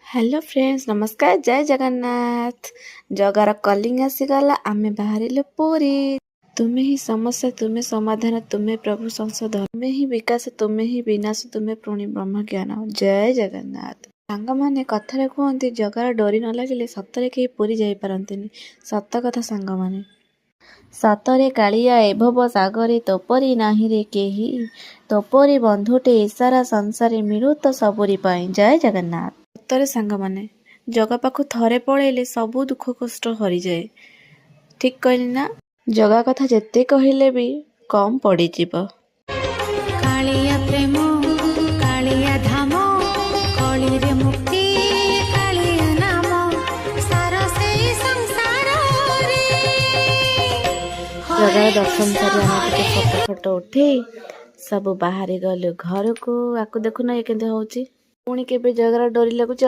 Hello friends, नमस्कार। जय जगन्नाथ। जगार कलिंग आसीगला, आमे बाहरिलु पुरी। तुम्हें ही समस्या, तुम्हें समाधान, तुम्हें प्रभु संशोधन, तुम्हें ही विकास, तुम्हें ही विनाश, तुम्हें पुणी ब्रह्म ज्ञान। जय जगन्नाथ। सांगमाने कथारे कहते जगार डोरी न लगिले सतरे केही पुरी जाई पारंतिनी। सत कथा सांगमाने। सतरे कालिया एभव सागरे तोपरी नाही रे केही। तोपरी बंधुटे इसारा संसारे मिलू तो सबुरी पाई। जय जगन्नाथ। सतरे सांगमाने जगा पाखु थरे पळेइले सबु दुख कष्ट हरिजाए। ठीक कहली ना? जगा कथा जेते कहिले भी कम पड़ीजिब। कालिया प्रेम कालिया धाम कली रे मुक्ति कालिया नाम सारा से संसार रे। जगार दर्शन सारी आम टे फोटो फोटो उठे सब बाहरी गलु घर को। आकु देखुना ये केंदे होची। पुणी केबे जगार डोरी लगुच।